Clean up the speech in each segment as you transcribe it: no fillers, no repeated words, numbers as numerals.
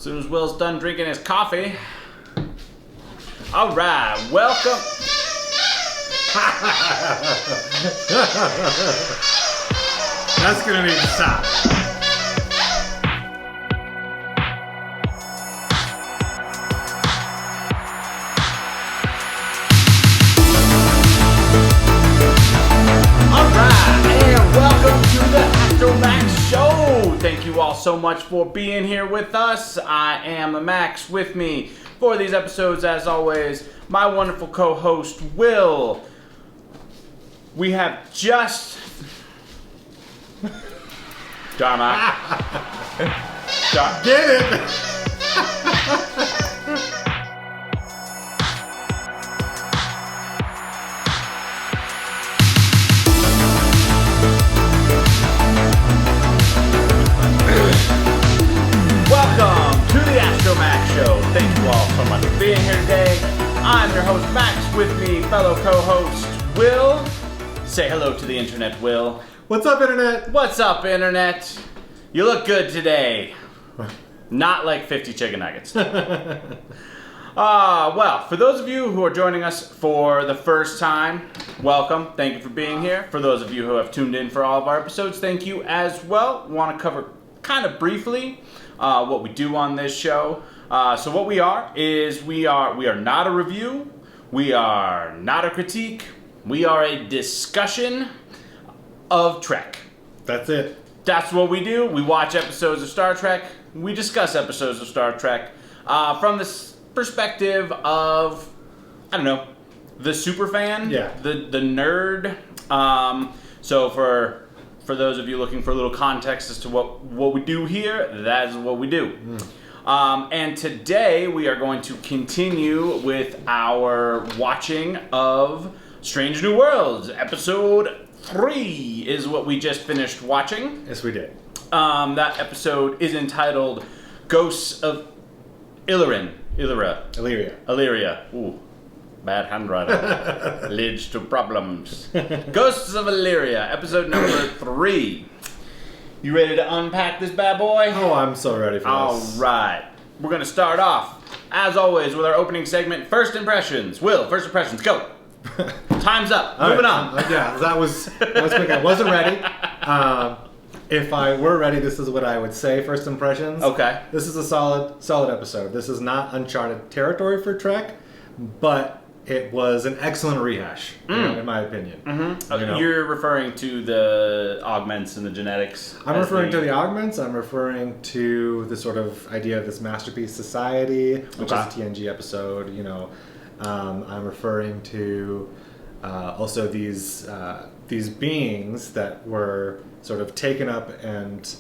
As soon as Will's done drinking his coffee. All right, welcome. That's gonna need to stop. Welcome to the Astromax Show. Thank you all so much for being here with us. I am the Max. With me for these episodes, as always, my wonderful co-host, Will. We have just... Dharma. Get it! Welcome to the Astromax Show. Thank you all so much for being here today. I'm your host, Max. With me, fellow co-host, Will. Say hello to the internet, Will. What's up, Internet? What's up, internet? You look good today. Not like 50 chicken nuggets. Well, for those of you who are joining us for the first time, welcome. Thank you for being here. For those of you who have tuned in for all of our episodes, thank you as well. Want to cover kind of briefly what we do on this show. So what we are is we are not a review. We are not a critique. We are a discussion of Trek. That's it. That's what we do. We watch episodes of Star Trek. We discuss episodes of Star Trek from the perspective of, I don't know, the superfan, Yeah. the nerd. So for those of you looking for a little context as to what we do here, that is what we do. And today we are going to continue with our watching of Strange New Worlds. Episode 3 is what we just finished watching. Yes, we did. That episode is entitled Ghosts of Illyria. Illyria. Ooh, bad handwriting. Leads to problems. Ghosts of Illyria, episode number 3. You ready to unpack this bad boy? Oh, I'm so ready for this. Alright. We're going to start off, as always, with our opening segment, First Impressions. Will, First Impressions, go. Time's up. Moving on. Yeah, that was quick. I wasn't ready. If I were ready, this is what I would say. First impressions. Okay. This is a solid episode. This is not uncharted territory for Trek, but it was an excellent rehash, in my opinion. Mm-hmm. You know. You're referring to the augments and the genetics. I'm referring to the augments. I'm referring to the sort of idea of this masterpiece society, which is a TNG episode. You know, I'm referring to also these beings that were sort of taken up and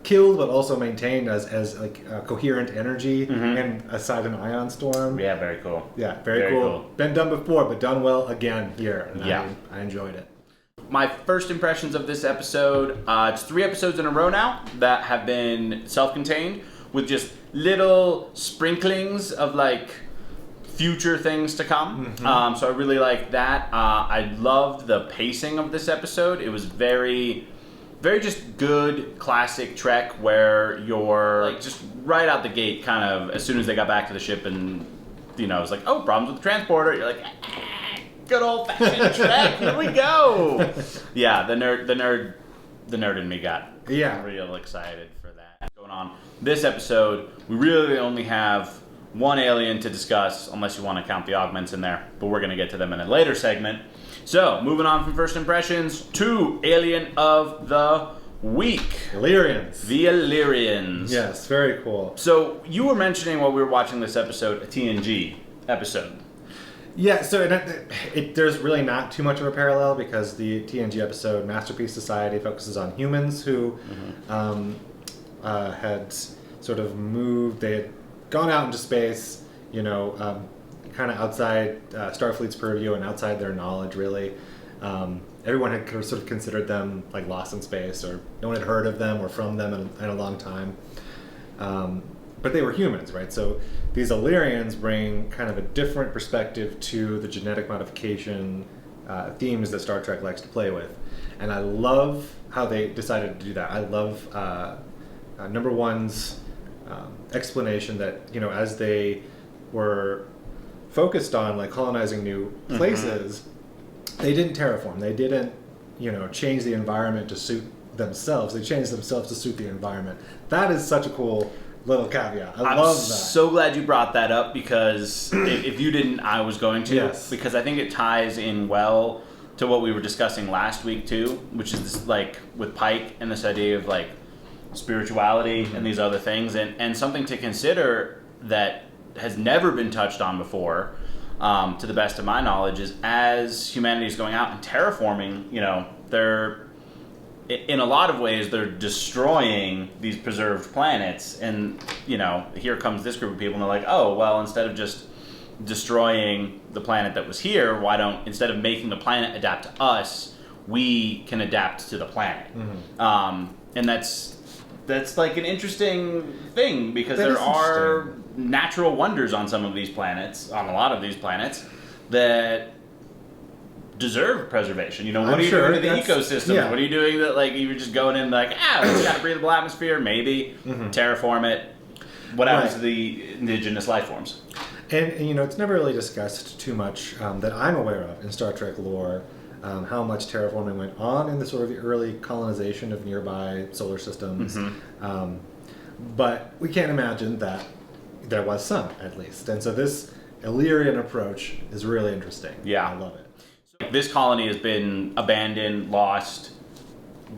killed, but also maintained as like coherent energy and aside an ion storm. Yeah, very cool. Yeah, very cool. Been done before, but done well again here. And yeah, I enjoyed it. My first impressions of this episode, it's 3 episodes in a row now that have been self-contained with just little sprinklings of like future things to come. So I really like that. I loved the pacing of this episode. It was very just good classic Trek where you're like just right out the gate kind of as soon as they got back to the ship and you know it's like, oh, problems with the transporter, you're like, good old fashioned Trek, here we go. Yeah, the nerd in me got real excited for that going on. This episode we really only have one alien to discuss unless you want to count the augments in there, but we're going to get to them in a later segment. So, moving on from first impressions to Alien of the Week. Illyrians. The Illyrians. Yes, very cool. So, you were mentioning while we were watching this episode, a TNG episode. Yeah, so there's really not too much of a parallel because the TNG episode, Masterpiece Society, focuses on humans who had sort of moved, they had gone out into space, you know, kind of outside Starfleet's purview and outside their knowledge, really. Everyone had sort of considered them like lost in space, or no one had heard of them or from them in a long time. But they were humans, right? So these Illyrians bring kind of a different perspective to the genetic modification themes that Star Trek likes to play with. And I love how they decided to do that. I love number one's explanation that, as they were focused on like colonizing new places, they didn't terraform. They didn't, change the environment to suit themselves. They changed themselves to suit the environment. That is such a cool little caveat. I love that. I'm so glad you brought that up, because if you didn't, I was going to. Yes. Because I think it ties in well to what we were discussing last week too, which is this, like with Pike and this idea of like spirituality and these other things, and something to consider that has never been touched on before, to the best of my knowledge, is as humanity is going out and terraforming, they're in a lot of ways they're destroying these preserved planets, and here comes this group of people and they're like, oh well, instead of just destroying the planet that was here, why don't, instead of making the planet adapt to us, we can adapt to the planet. And that's like an interesting thing, because there are natural wonders on some of these planets, on a lot of these planets, that deserve preservation. What are you doing to the ecosystem? Yeah. What are you doing that, like, you're just going in like, it's got a breathable atmosphere, maybe, terraform it. What happens to the indigenous life forms? And it's never really discussed too much that I'm aware of in Star Trek lore, how much terraforming went on in the sort of the early colonization of nearby solar systems. But we can't imagine that there was some, at least. And so this Illyrian approach is really interesting. Yeah. I love it. So this colony has been abandoned, lost,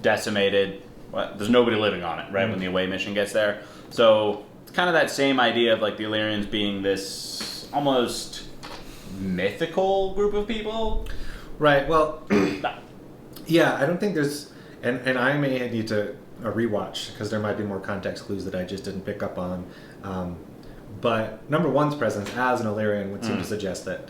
decimated. Well, there's nobody living on it, right, when the away mission gets there. So it's kind of that same idea of like the Illyrians being this almost mythical group of people. Right, well, yeah, I don't think there's, and I may need to rewatch, because there might be more context clues that I just didn't pick up on. But number one's presence as an Illyrian would seem to suggest that,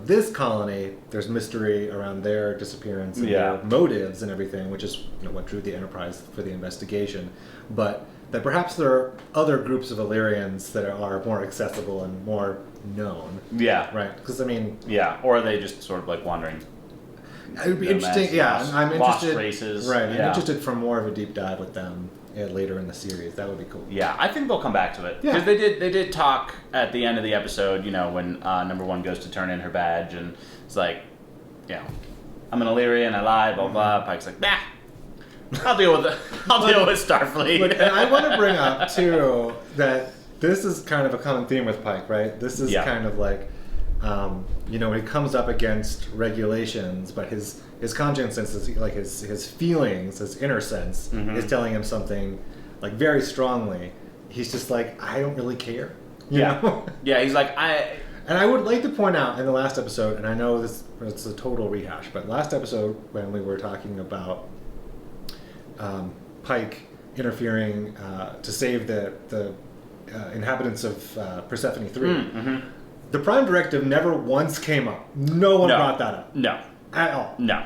this colony, there's mystery around their disappearance and their motives and everything, which is what drew the Enterprise for the investigation. But that perhaps there are other groups of Illyrians that are more accessible and more known. Yeah. Right, because Yeah, or are they just sort of like wandering? It would be interesting. I'm interested. Lost races. Right, I'm yeah. interested for more of a deep dive with them later in the series. That would be cool. Yeah, I think they'll come back to it, Yeah. because they did talk at the end of the episode. When number one goes to turn in her badge, and it's like, I'm an Illyrian, I lied, blah blah. Pike's like, nah, I'll deal with it. I'll deal with Starfleet. But, and I want to bring up too that this is kind of a common theme with Pike, right? This is kind of like, when he comes up against regulations, but his conscience sense, like his feelings, his inner sense, is telling him something like very strongly. He's just like, I don't really care. You know? Yeah, he's like, And I would like to point out in the last episode, and I know it's a total rehash, but last episode when we were talking about Pike interfering to save the inhabitants of Persephone 3, the Prime Directive never once came up. No one brought that up. No. At all. No.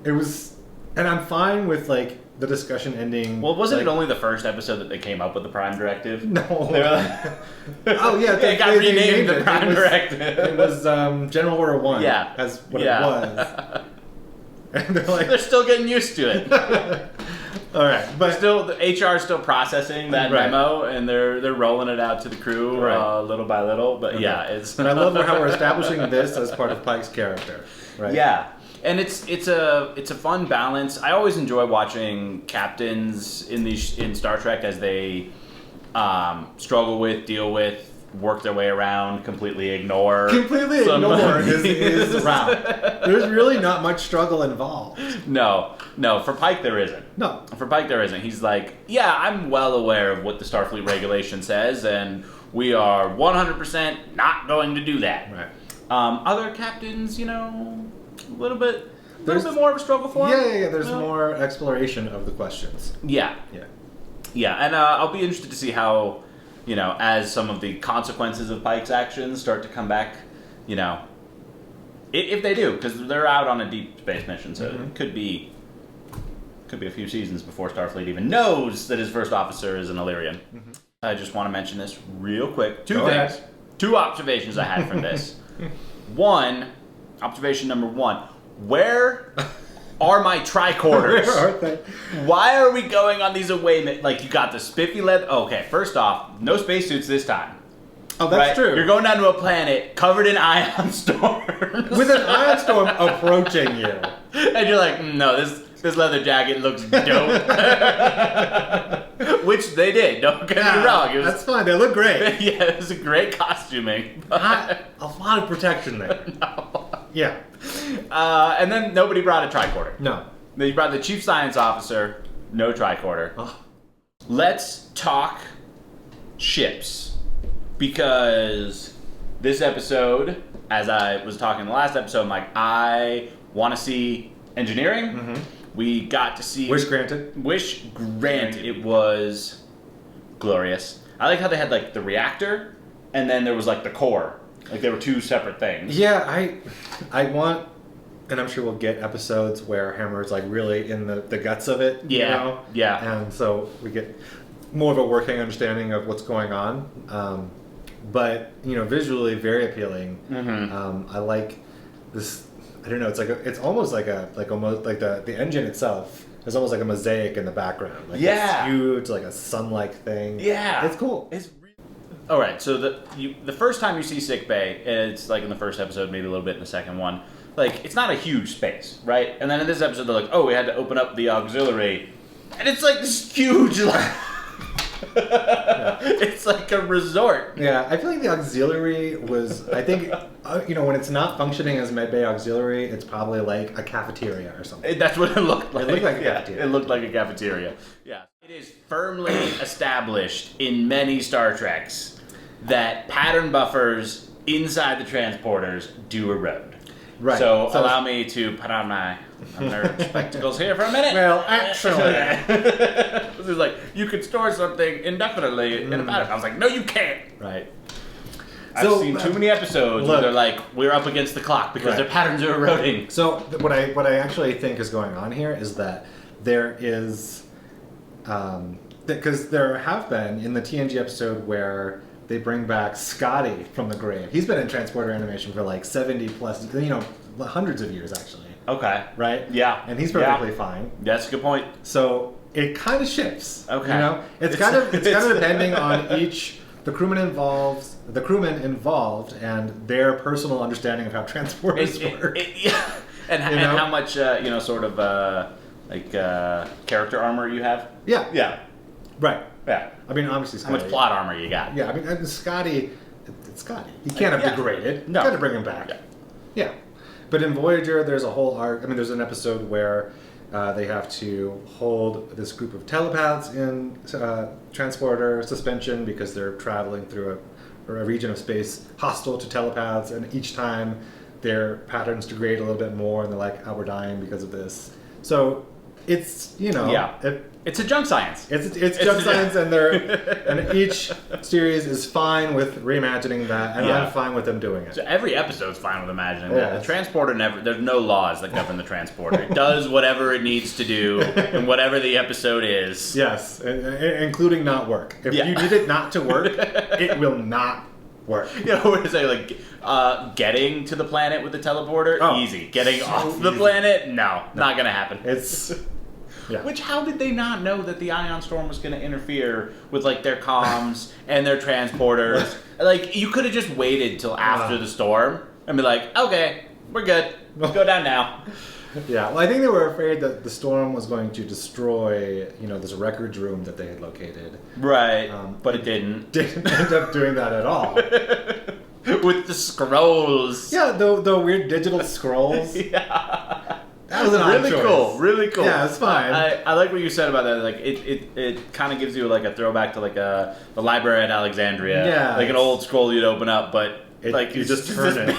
It was, and I'm fine with like the discussion ending. Well, wasn't it only the first episode that they came up with the Prime Directive? No. They were like, oh yeah, they got renamed the Prime Directive. It was General Order 1. Yeah. That's what it was. And they're like, they're still getting used to it. all right, but Still, the HR is still processing that memo, and they're rolling it out to the crew little by little. But it's. And I love how we're establishing this as part of Pike's character. Right. Yeah, and it's a fun balance. I always enjoy watching captains in Star Trek as they struggle with, deal with, work their way around, completely ignore his route. There's really not much struggle involved. No, for Pike there isn't. No. For Pike there isn't. He's like, I'm well aware of what the Starfleet regulation says, and we are 100% not going to do that. Right. Other captains, a little bit more of a struggle for him. Yeah. There's more exploration of the questions. Yeah, and I'll be interested to see how, as some of the consequences of Pike's actions start to come back, if they do, because they're out on a deep space mission, so it could be a few seasons before Starfleet even knows that his first officer is an Illyrian. I just want to mention this real quick. Two things. Two observations I had from this. Observation number one, where are my tricorders? Where are they? Why are we going on these away? Like, you got the spiffy leather. Okay, first off, no spacesuits this time. Oh, that's true. You're going down to a planet covered in ion storms. With an ion storm approaching you. And you're like, no, this leather jacket looks dope. Which they did, don't get me wrong. It was, that's fine, they look great. yeah, it was a great costuming. Not a lot of protection there. No. Yeah. And then nobody brought a tricorder. No. They brought the chief science officer, no tricorder. Oh. Let's talk ships. Because this episode, as I was talking in the last episode, I'm like, I want to see engineering. Mm-hmm. We got to see... Wish granted. Wish granted. It was glorious. I like how they had, like, the reactor, and then there was, like, the core. Like, they were two separate things. Yeah, I want, and I'm sure we'll get episodes where Hammer's, like, really in the guts of it, Yeah, you know? yeah. And so we get more of a working understanding of what's going on. But, you know, visually very appealing. Mm-hmm. I like this, I don't know, it's almost like the engine itself is almost like a mosaic in the background. Like Yeah. It's huge, like a sun-like thing. Yeah. It's cool. All right, so the first time you see sick bay, it's like in the first episode, maybe a little bit in the second one. Like, it's not a huge space, right? And then in this episode, they're like, oh, we had to open up the auxiliary, and it's like this huge, like, yeah. It's like a resort. Yeah, I feel like the auxiliary was, I think, you know, when it's not functioning as medbay auxiliary, it's probably like a cafeteria or something. That's what it looked like. It looked like a cafeteria. It looked like a cafeteria. Yeah. It is firmly established in many Star Treks that pattern buffers inside the transporters do erode. Right. So allow me to put on my nerd spectacles here for a minute. Well, actually. This is like, you could store something indefinitely in a pattern. I was like, no, you can't. Right. I've seen too many episodes where they're like, we're up against the clock because their patterns are eroding. So what I actually think is going on here is that there is, because there have been in the TNG episode where they bring back Scotty from the grave. He's been in transporter animation for like 70 plus, you know, hundreds of years actually. Okay. Right? Yeah. And he's perfectly fine. That's a good point. So it kind of shifts. Okay. You know, it's kind of depending on each the crewman involved and their personal understanding of how transporters work. Yeah. And how much you know, sort of character armor you have. Yeah. Yeah. Right. Yeah. I mean, obviously, Scotty. How much plot armor you got? Yeah. I mean, Scotty. It's Scotty. He can't have degraded. No. Got to bring him back. Yeah. But in Voyager, there's a whole arc. I mean, there's an episode where they have to hold this group of telepaths in transporter suspension because they're traveling through a region of space hostile to telepaths, and each time their patterns degrade a little bit more, and they're like, "Oh, we're dying because of this." So it's, you know, it's a junk science. It's junk science, and and each series is fine with reimagining that, and I'm fine with them doing it. So every episode's fine with imagining that. The transporter there's no laws that govern the transporter. It does whatever it needs to do, and whatever the episode is. Yes, including not work. If you need it not to work, it will not work. You know, what to say, like, getting to the planet with the teleporter, easy. Getting off the planet, no, not gonna happen. It's... Yeah. Which, how did they not know that the ion storm was going to interfere with, like, their comms and their transporters? Like, you could have just waited till after the storm and be like, okay, we're good. Go down now. Yeah, well, I think they were afraid that the storm was going to destroy, you know, this records room that they had located. Right, but it didn't. Didn't end up doing that at all. With the scrolls. Yeah, the weird digital scrolls. Yeah. That was an odd really choice. Cool, really cool. Yeah, it's fine. I like what you said about that. Like it kind of gives you like a throwback to like the library at Alexandria. Yeah, like an old scroll you'd open up, but like you just turn it.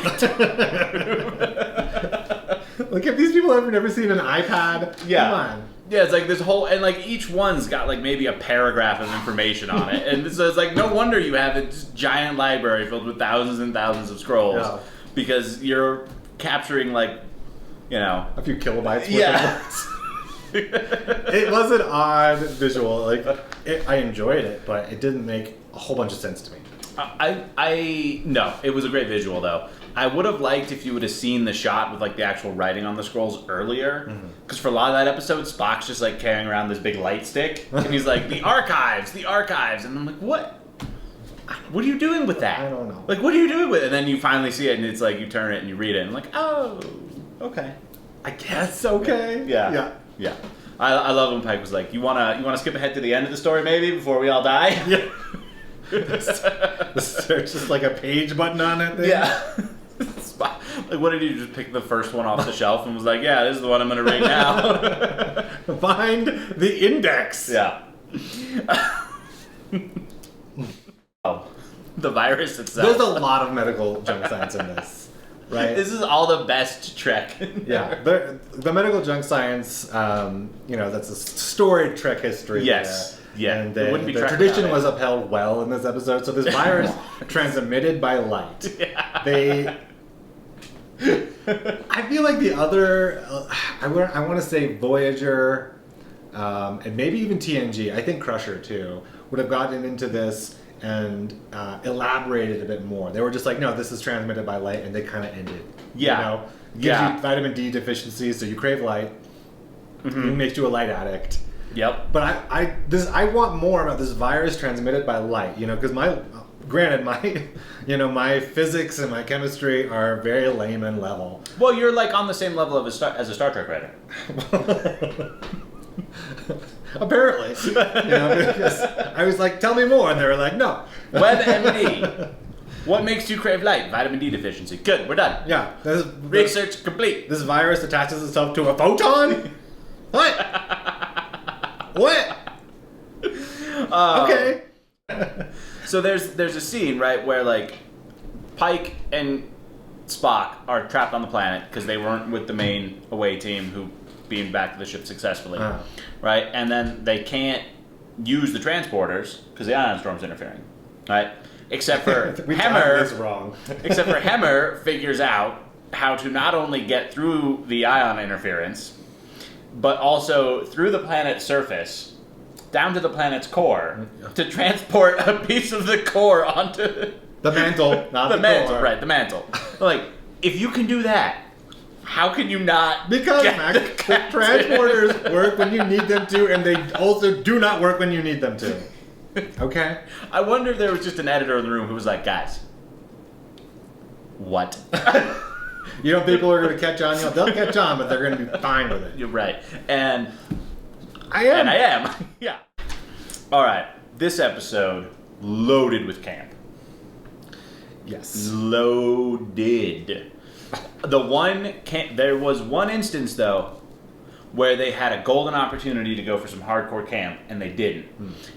Like, if these people have never seen an iPad, come on. Yeah, it's like this whole, and like each one's got like maybe a paragraph of information on it, and so it's like no wonder you have this giant library filled with thousands and thousands of scrolls because you're capturing like, you know, a few kilobytes worth of words. It was an odd visual. Like, I enjoyed it, but it didn't make a whole bunch of sense to me. No, it was a great visual though. I would have liked if you would have seen the shot with like the actual writing on the scrolls earlier, because for a lot of that episode, Spock's just like carrying around this big light stick, and he's like, the archives, and I'm like, what? What are you doing with that? I don't know. Like, what are you doing with it? And then you finally see it, and it's like you turn it and you read it, and I'm like, oh, okay. I guess okay. Yeah. I love when Pike was like, you wanna skip ahead to the end of the story maybe before we all die? Yeah. There's just like a page button on it. Thing. Yeah. Like, what did you just pick the first one off the shelf and was like, yeah, this is the one I'm gonna read now? Find the index. Yeah. Oh, the virus itself. There's a lot of medical junk science in this, right? This is all the best Trek. Yeah, the medical junk science, that's a storied Trek history. Yes. There. Yeah. And It wouldn't be the Trek tradition without was it. upheld well in this episode. So this virus transmitted by light. Yeah. I feel like the other, I want to say Voyager, and maybe even TNG. I think Crusher too would have gotten into this and elaborated a bit more. They were just like, no, this is transmitted by light, and they kind of ended. Yeah. Gives you vitamin D deficiency, so you crave light. It makes you a light addict. Yep. But I want more about this virus transmitted by light. Because my physics and my chemistry are very layman level. Well, you're like on the same level of as a Star Trek writer. Apparently, because I was like, "Tell me more," and they were like, "No." WebMD. What makes you crave light? Vitamin D deficiency. Good, we're done. Yeah. Research complete. This virus attaches itself to a photon. What? What? Okay. So there's a scene, right, where like Pike and Spock are trapped on the planet because they weren't with the main away team who beamed back to the ship successfully, right? And then they can't use the transporters because the ion storm's interfering, right? Except for Hemmer. This wrong. Except for Hemmer figures out how to not only get through the ion interference, but also through the planet's surface down to the planet's core to transport a piece of the core onto the mantle, not the mantle, core. right? The mantle. Like, if you can do that, how can you not? Because get Mac, the the captain? transporters work when you need them to, and they also do not work when you need them to. Okay. I wonder if there was just an editor in the room who was like, guys, what? People are going to catch on. They'll catch on, but they're going to be fine with it. You're right. And I am. And I am. Yeah. All right. This episode loaded with camp. Yes. Loaded. There was one instance though where they had a golden opportunity to go for some hardcore camp and they didn't.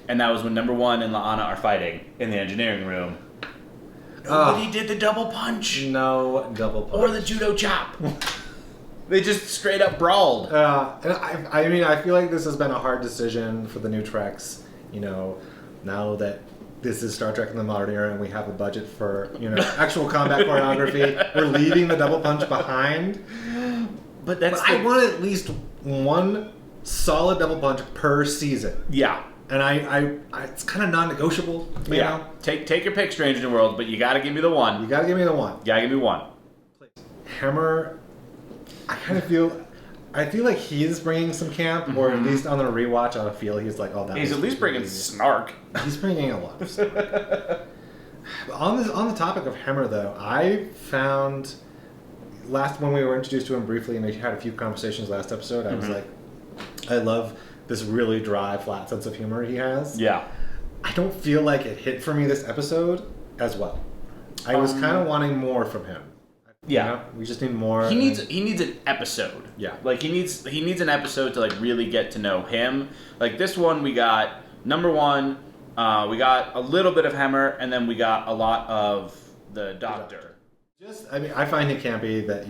And that was when number 1 and La'ana are fighting in the engineering room. Nobody did the double punch No double punch. or the judo chop. They just straight up brawled. And I feel like this has been a hard decision for the new Treks. Now that this is Star Trek in the modern era and we have a budget for, actual combat choreography, we're leaving the double punch behind. But I want at least one solid double punch per season. Yeah. And I it's kind of non-negotiable. You know? Take your pick, Strange New World, but you gotta give me the one. You gotta give me the one. You gotta give me one. Hemmer, I feel like he's bringing some camp, or at least on the rewatch, I feel he's like, he's at least bringing snark. He's bringing a lot of snark. On the topic of Hemmer, though, I found when we were introduced to him briefly, and we had a few conversations last episode, I was like, I love this really dry, flat sense of humor he has. Yeah. I don't feel like it hit for me this episode as well. I was kind of wanting more from him. Yeah. We just need more. He needs an episode. Yeah. Like he needs an episode to like really get to know him. Like this one, we got number 1. We got a little bit of Hemmer, and then we got a lot of the Doctor. I find it campy that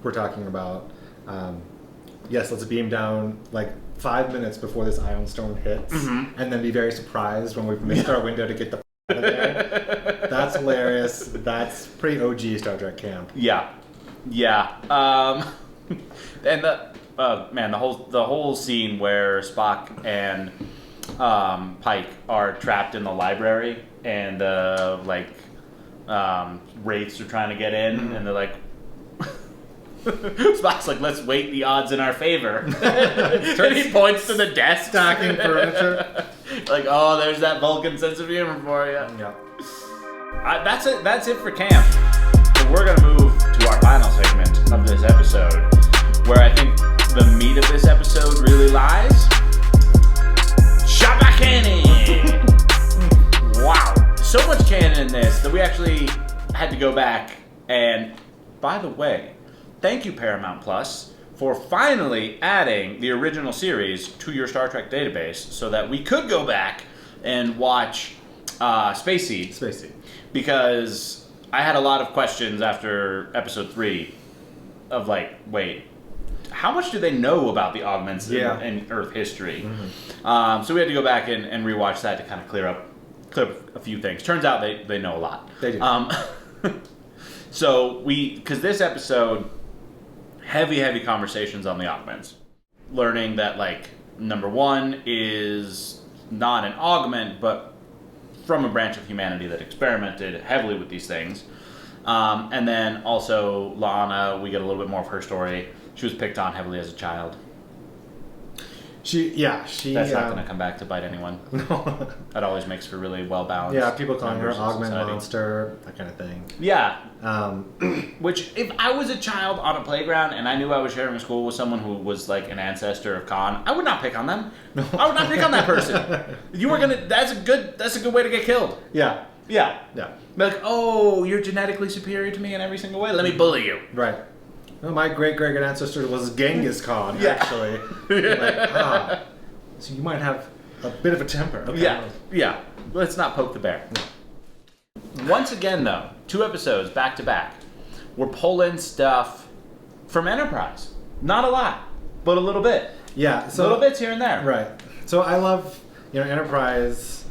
we're talking about. Yes, let's beam down like 5 minutes before this ion storm hits, and then be very surprised when we've missed our window to get the out of there. That's hilarious. That's pretty OG Star Trek camp. Yeah. And the whole scene where Spock and Pike are trapped in the library, and wraiths are trying to get in, and they're like, Spock's like, let's weight the odds in our favor. And he points to the desk. Stacking furniture. Like, oh, there's that Vulcan sense of humor for you. Yeah. That's it. That's it for camp. So we're gonna move to our final segment of this episode, where I think the meat of this episode really lies. Shabba canon. Wow, so much canon in this that we actually had to go back. And by the way, thank you Paramount Plus for finally adding the original series to your Star Trek database, so that we could go back and watch Space Seed. Because I had a lot of questions after episode 3 of like, wait, how much do they know about the augments in Earth history? Mm-hmm. So we had to go back and rewatch that to kind of clear up a few things. Turns out they know a lot. They do. So because this episode, heavy conversations on the augments. Learning that, like, number one is not an augment, but from a branch of humanity that experimented heavily with these things. And then also La'ana, we get a little bit more of her story. She was picked on heavily as a child. She. That's not going to come back to bite anyone. No. That always makes for really well balanced. Yeah, people calling her members of augment society. monster, that kind of thing. Yeah. Um, Which, if I was a child on a playground and I knew I was sharing a school with someone who was like an ancestor of Khan, I would not pick on them. No. I would not pick on that person. You were gonna. That's a good way to get killed. yeah. Yeah. Yeah. Be like, oh, you're genetically superior to me in every single way. Let me bully you. Right. Well, my great ancestor was Genghis Khan, Yeah. actually. So you might have a bit of a temper. Okay. Yeah. Let's not poke the bear. Once again, though, 2 episodes back to back, we're pulling stuff from Enterprise. Not a lot, but a little bit. Yeah. So Little bits here and there. Right. So I love, Enterprise.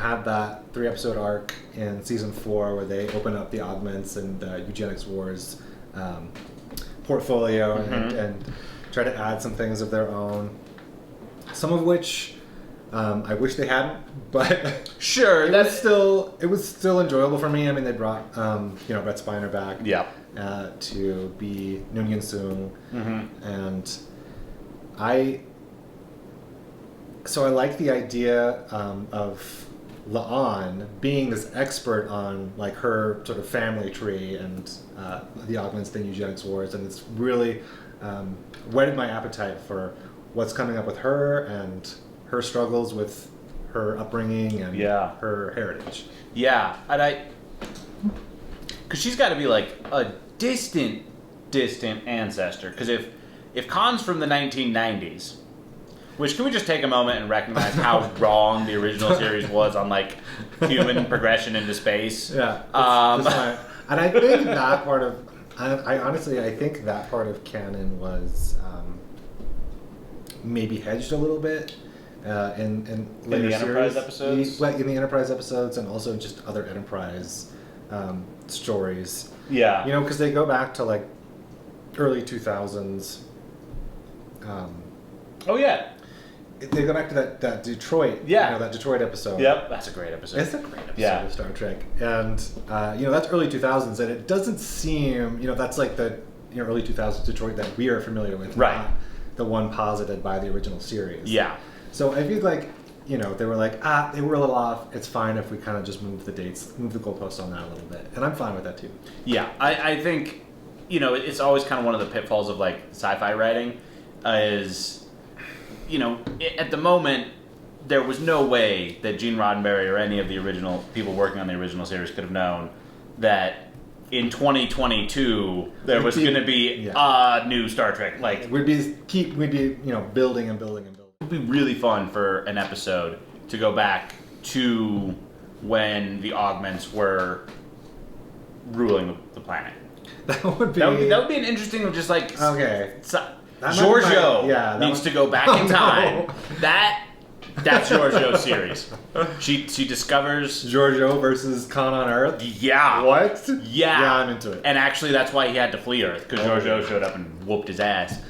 Had that 3-episode arc in season 4 where they open up the augments and eugenics wars portfolio and try to add some things of their own. Some of which I wish they hadn't, but Sure. it was still enjoyable for me. I mean, they brought Brett Spiner back Yeah. to be Noonien Soong, and I like the idea of La'an being this expert on like her sort of family tree and the augments, the eugenics wars, and it's really whetted my appetite for what's coming up with her and her struggles with her upbringing and her heritage. Yeah, and because she's got to be like a distant ancestor. Because if Khan's from the 1990s, which can we just take a moment and recognize how wrong the original series was on like human progression into space? Yeah, and I think that part of I think that part of canon was maybe hedged a little bit in later the Enterprise series. episodes? In the Enterprise episodes, and also just other Enterprise stories. Yeah. Because they go back to like early 2000s. Oh yeah. They go back to that Detroit. Yeah. That Detroit episode. Yep. That's a great episode. It's a great episode of Star Trek, and that's early 2000s, and it doesn't seem that's like the early 2000s Detroit that we are familiar with, Right? Not the one posited by the original series. Yeah. So I feel like they were like they were a little off. It's fine if we kind of just move the goalposts on that a little bit, and I'm fine with that too. Yeah, I think it's always kind of one of the pitfalls of like sci-fi writing, is at the moment there was no way that Gene Roddenberry or any of the original people working on the original series could have known that in 2022 there was going to be a new Star Trek. Like we'd be building and building. it would be really fun for an episode to go back to when the augments were ruling the planet. That would be an interesting, just like okay. Giorgio needs was- to go back in time. That's Giorgio's series. She discovers Giorgio versus Khan on Earth. Yeah. What? Yeah. Yeah, I'm into it. And actually, that's why he had to flee Earth, because Giorgio showed up and whooped his ass.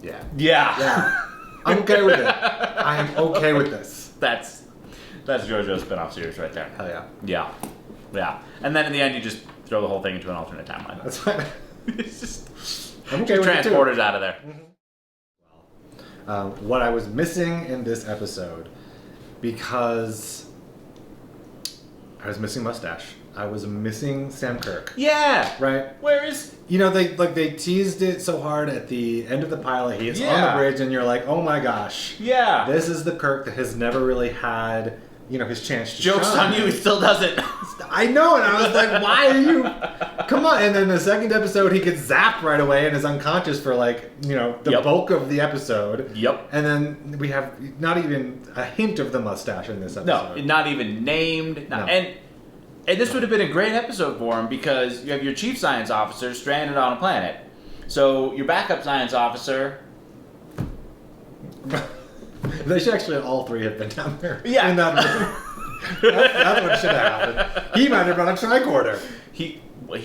Yeah. Yeah. Yeah. I'm okay with it. I am okay with this. That's JoJo's spin-off series right there. Hell yeah. Yeah. Yeah. And then in the end, you just throw the whole thing into an alternate timeline. That's fine. It's just I'm okay with it too. transporters out of there. What I was missing in this episode, because I was missing Mustache. I was missing Sam Kirk. Yeah. Right? Where is... You know, they teased it so hard at the end of the pilot. He's on Yeah. the bridge, and you're like, oh my gosh. Yeah. This is the Kirk that has never really had, you know, his chance to Joke's shine. on you, he still doesn't. I know, and I was like, why are you... Come on. And then the second episode, he gets zapped right away and is unconscious for, like, you know, the Yep. bulk of the episode. Yep. And then we have not even a hint of the mustache in this No, episode. not even named. No. And this would have been a great episode for him because you have your chief science officer stranded on a planet. So your backup science officer... They should actually all three have been down there. Yeah. In that room. That's what should have happened. He might have run a tricorder. He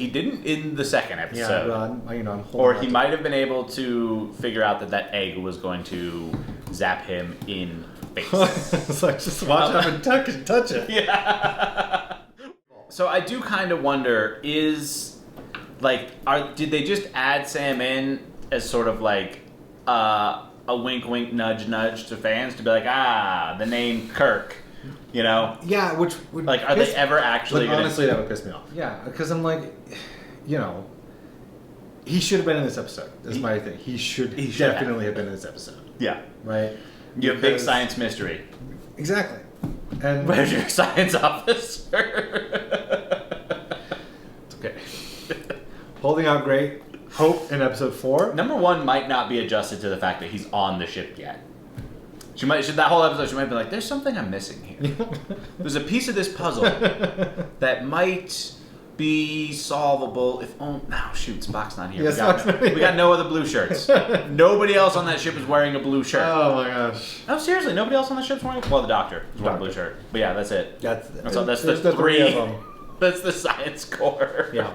didn't in the second Yeah, episode. well, I'm holding Or on he to- might have been able to figure out that egg was going to zap him in face. It's like, just watch out and touch it. Yeah. So I do kind of wonder, did they just add Sam in as sort of like a wink wink nudge nudge to fans to be like, the name Kirk, you know? Yeah, which would Like, are they ever actually Like, gonna... honestly, that would piss me off. Yeah, because I'm like, you know, he should have been in this episode. That's my thing. He should definitely have been in this episode. Yeah. Right? You have big Because- science mystery. Exactly. And Where's your science officer? it's okay. Holding out great hope in episode 4. Number 1 might not be adjusted to the fact that he's on the ship yet. That whole episode, she might be like, there's something I'm missing here. There's a piece of this puzzle that might be solvable if only... Oh, shoot, Spock's not here. Yeah, Spock's not here. We got no other blue shirts. Nobody else on that ship is wearing a blue shirt. Oh my gosh. No, seriously, nobody else on the ship's wearing... Well, the doctor is wearing a blue shirt. But yeah, that's it. That's That's there's the three three. of them. That's the science core. Yeah.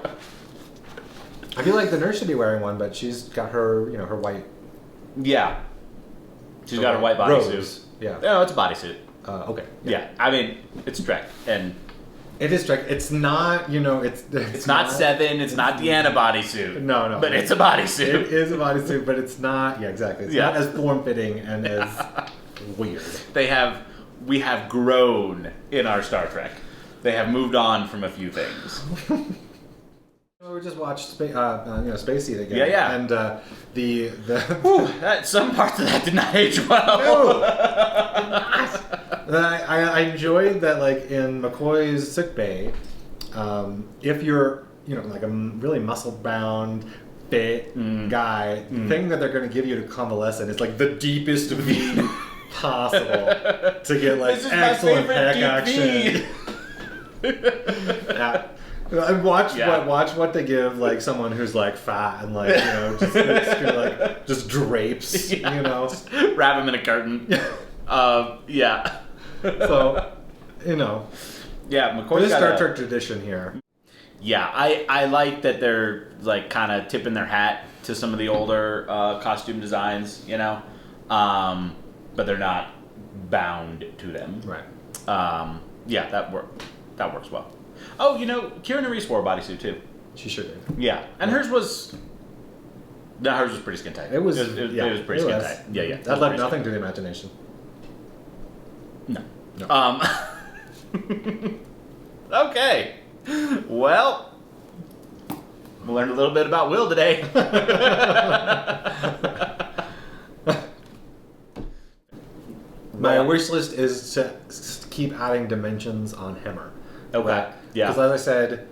I feel like the nurse should be wearing one, but she's got her, you know, her white. Yeah. She's got her white bodysuit. robes. Yeah. No, it's a bodysuit. Okay. Yeah. I mean, it's Trek, and It is Trek. It's not, you know, it's not Seven. It's not Deanna bodysuit. No. But it's a bodysuit. It is a bodysuit, but it's not. Yeah, exactly. It's not as form-fitting and as weird. We have grown in our Star Trek. They have moved on from a few things. We just watched Space Seed again. Yeah. And the Whew, some parts of that did not age well. No. I enjoyed that, like, in McCoy's sickbay, if you're, you know, like a really muscle-bound, fit guy, the thing that they're going to give you to convalescent is, like, the deepest V possible to get, like, This is my excellent favorite pec deep action. Yeah. And watch what they give, like, someone who's, like, fat and, like, you know, just drapes, Yeah. you know. Just wrap him in a curtain. Yeah. So, you know, Yeah, for McCoy's this got Star a- Trek tradition here. Yeah, I like that they're like kind of tipping their hat to some of the older costume designs, you know, but they're not bound to them. Right. Yeah, that works well. Oh, you know, Kira Nerys wore a bodysuit too. She should have. Yeah, and hers was pretty skin tight. It was pretty skin tight. Yeah. That left nothing to the imagination. No. No. Okay. Well, we learned a little bit about Will today. My wish list is to keep adding dimensions on Hemmer. Okay. Yeah. Because as I said,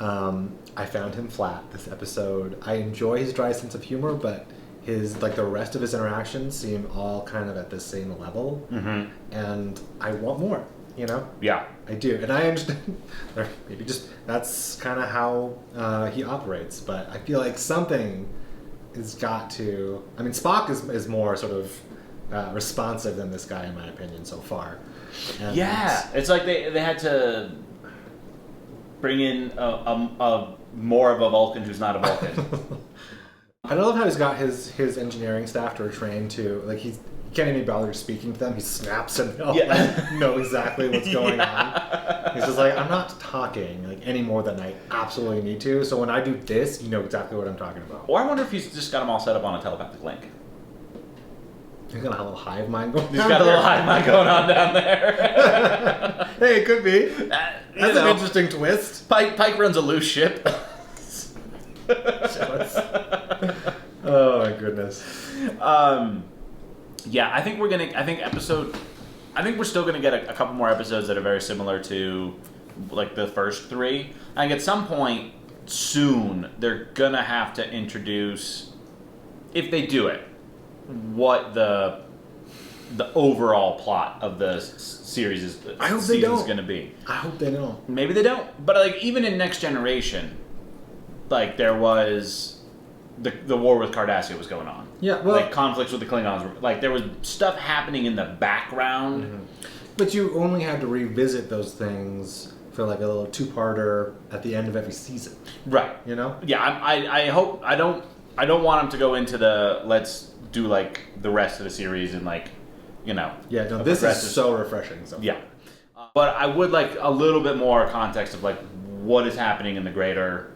I found him flat this episode. I enjoy his dry sense of humor, but the rest of his interactions seem all kind of at the same level. Mm-hmm. And I want more, you know? Yeah. I do. And I understand, or maybe just that's kind of how he operates, but I feel like something has got to, I mean, Spock is more sort of responsive than this guy, in my opinion, so far. And Yeah. It's like they had to bring in a more of a Vulcan who's not a Vulcan. I love how he's got his engineering staff to train to, like, he can't even bother speaking to them. He snaps and they'll Yeah. know exactly what's going on. He's just like, I'm not talking like any more than I absolutely need to. So when I do this, you know exactly what I'm talking about. Or I wonder if he's just got them all set up on a telepathic link. He's got a little hive mind going. He's got a little hive mind going on down there. Hey, it could be. You That's know, an interesting twist. Pike runs a loose ship. Jealous. Oh my goodness. Yeah, I think we're still gonna get a couple more episodes that are very similar to like the first three. I think at some point soon they're gonna have to introduce, if they do it, what the overall plot of the series is. I hope they don't. Going to be. I hope they don't. Maybe they don't. But like even in Next Generation, like there was the war with Cardassia was going on. Yeah, well, like conflicts with the Klingons. Like there was stuff happening in the background. Mm-hmm. But you only had to revisit those things for like a little two-parter at the end of every season. Right. You know? Yeah. I hope I don't want them to go into the let's do like the rest of the series and like, you know. Yeah. No, this is so refreshing. So. Yeah. But I would like a little bit more context of like what is happening in the greater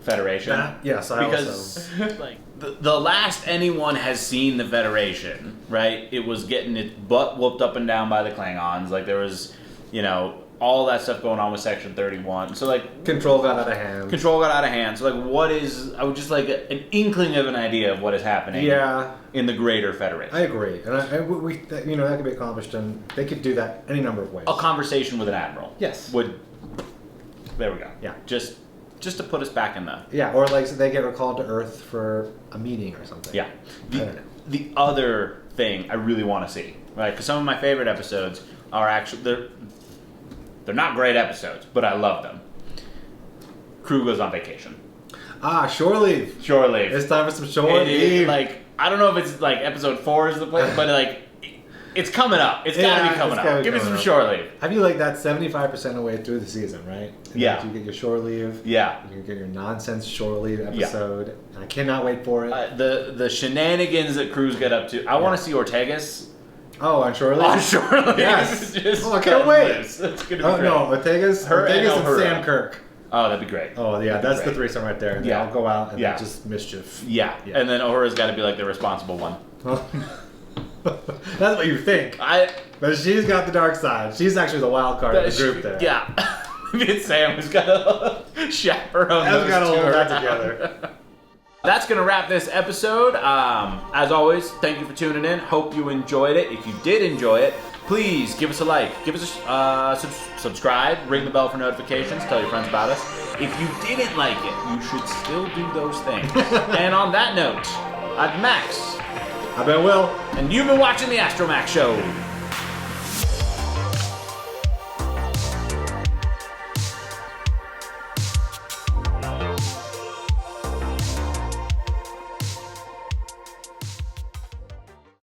Federation. Yes, because like the last anyone has seen the Federation, right? It was getting its butt whooped up and down by the Klingons. Like there was, you know, all that stuff going on with Section 31. So like Control got out of hand. Control got out of hand. So like what is? I would just like an inkling of an idea of what is happening. Yeah. In the greater Federation. I agree, and we you know, that could be accomplished, and they could do that any number of ways. A conversation with an admiral. Yes. Would. There we go. Yeah. Just to put us back in the. Yeah, or like so they get recalled to Earth for a meeting or something. Yeah. I don't know. The other thing I really want to see, right? Because some of my favorite episodes are actually they're not great episodes, but I love them. Crew goes on vacation. Ah, shore leave. Shore leave. It's time for some shore leave. Like I don't know if it's like episode 4 is the place, but like it's coming up. It's gotta be coming up. Give me some shore leave. Have you like that 75% of the way through the season, right? And Yeah. like, you get your shore leave. Yeah. You get your nonsense shore leave episode. And I cannot wait for it. The shenanigans that crews get up to. I want to see Ortegas. Oh, on shore leave? On shore leave. Yes. Just Oh, I can't wait. It's gonna be Oh, great. no, Ortegas Her and and Uhura. Sam Kirk. Oh, that'd be great. Oh, yeah, That'd be that's the great. threesome right there. They Yeah. all go out and Yeah. just mischief. Yeah. Yeah. And then Uhura's got to be like the responsible one. That's what you think. But she's got the dark side. She's actually the wild card of the group there. Yeah. Maybe it's Sam who's got to chaperone That's those got to two hold that around. together. That's going to wrap this episode. As always, thank you for tuning in. Hope you enjoyed it. If you did enjoy it, please give us a like. Give us a subscribe. Ring the bell for notifications. Tell your friends about us. If you didn't like it, you should still do those things. And on that note, I'm Max. I've been Will. And you've been watching the Astromax Show.